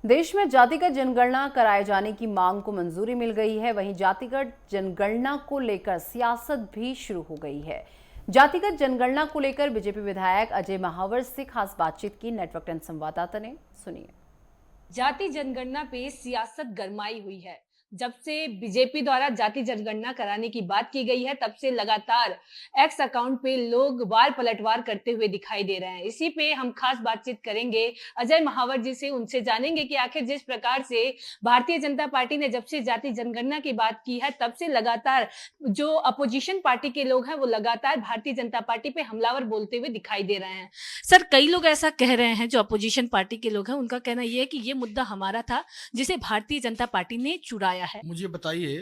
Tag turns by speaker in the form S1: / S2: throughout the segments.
S1: देश में जातिगत जनगणना कराए जाने की मांग को मंजूरी मिल गई है। वहीं जातिगत जनगणना को लेकर सियासत भी शुरू हो गई है। जातिगत जनगणना को लेकर बीजेपी विधायक अजय महावर से खास बातचीत की नेटवर्क 10 संवाददाता ने। सुनिए।
S2: जाति जनगणना पे सियासत गरमाई हुई है। जब से बीजेपी द्वारा जाति जनगणना कराने की बात की गई है, तब से लगातार एक्स अकाउंट पे लोग वार पलटवार करते हुए दिखाई दे रहे हैं। इसी पे हम खास बातचीत करेंगे अजय महावर जी से। उनसे जानेंगे कि आखिर जिस प्रकार से भारतीय जनता पार्टी ने जब से जाति जनगणना की बात की है, तब से लगातार जो अपोजिशन पार्टी के लोग हैं, वो लगातार भारतीय जनता पार्टी पे हमलावर बोलते हुए दिखाई दे रहे हैं। सर, कई लोग ऐसा कह रहे हैं, जो अपोजिशन पार्टी के लोग हैं, उनका कहना ये है कि ये मुद्दा हमारा था, जिसे भारतीय जनता पार्टी ने चुराया है।
S3: मुझे बताइए,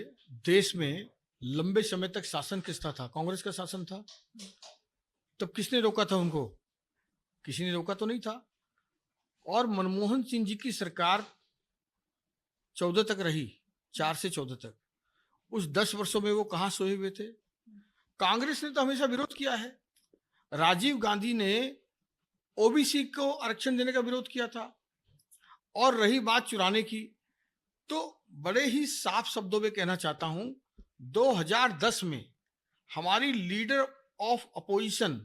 S3: देश में लंबे समय तक शासन किसका था? कांग्रेस का शासन था। तब किसने रोका था उनको? किसी ने रोका तो नहीं था। और मनमोहन सिंह जी की सरकार 14 तक रही, 4 से 14 तक। उस 10 वर्षों में वो कहाँ सोए हुए थे? कांग्रेस ने तो हमेशा विरोध किया है। राजीव गांधी ने ओबीसी को आरक्षण देने का विरोध किया था। और रही बात चुराने की, तो बड़े ही साफ शब्दों में कहना चाहता हूं, 2010 में हमारी लीडर ऑफ अपोजिशन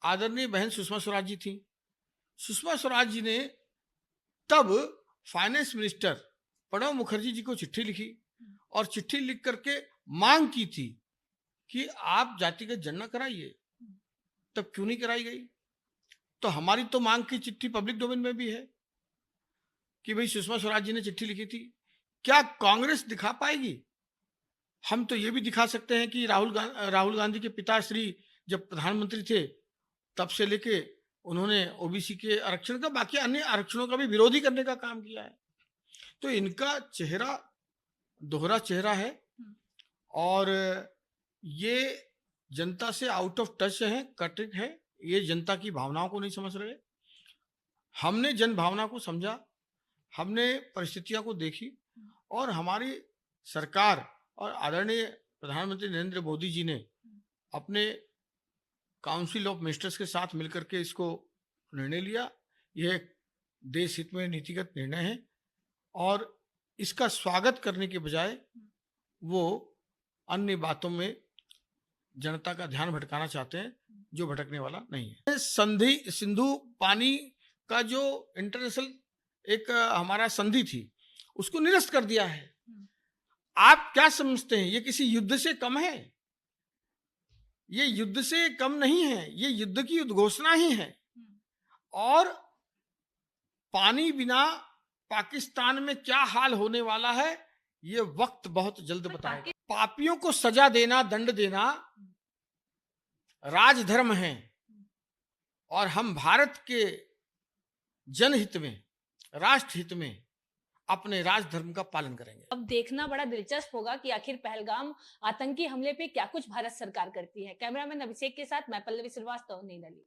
S3: आदरणीय बहन सुषमा स्वराज जी थी। सुषमा स्वराज जी ने तब फाइनेंस मिनिस्टर प्रणब मुखर्जी जी को चिट्ठी लिखी और चिट्ठी लिख करके मांग की थी कि आप जातिगत जनगणना कराइए। तब क्यों नहीं कराई गई? तो हमारी तो मांग की चिट्ठी पब्लिक डोमेन में भी है कि भाई सुषमा स्वराज जी ने चिट्ठी लिखी थी। क्या कांग्रेस दिखा पाएगी? हम तो ये भी दिखा सकते हैं कि राहुल गांधी के पिताश्री जब प्रधानमंत्री थे, तब से लेके उन्होंने ओबीसी के आरक्षण का, बाकी अन्य आरक्षणों का भी विरोधी करने का काम किया है। तो इनका चेहरा दोहरा चेहरा है और ये जनता से आउट ऑफ टच है, कटिंग है। ये जनता की भावनाओं को नहीं समझ रहे। हमने जन भावना को समझा, हमने परिस्थितियों को देखी और हमारी सरकार और आदरणीय प्रधानमंत्री नरेंद्र मोदी जी ने अपने काउंसिल ऑफ मिनिस्टर्स के साथ मिलकर के इसको निर्णय लिया। यह देश हित में नीतिगत निर्णय है और इसका स्वागत करने के बजाय वो अन्य बातों में जनता का ध्यान भटकाना चाहते हैं, जो भटकने वाला नहीं है। सिंधु पानी का जो इंटरनेशनल एक हमारा संधि थी, उसको निरस्त कर दिया है। आप क्या समझते हैं, ये किसी युद्ध से कम है? ये युद्ध से कम नहीं है, ये युद्ध की उद्घोषणा ही है। और पानी बिना पाकिस्तान में क्या हाल होने वाला है, ये वक्त बहुत जल्द बताएगा। पापियों को सजा देना, दंड देना राजधर्म है और हम भारत के जनहित में, राष्ट्र हित में अपने राजधर्म का पालन करेंगे।
S2: अब देखना बड़ा दिलचस्प होगा कि आखिर पहलगाम आतंकी हमले पे क्या कुछ भारत सरकार करती है। कैमरामैन अभिषेक के साथ मैं पल्लवी श्रीवास्तव, नई दिल्ली।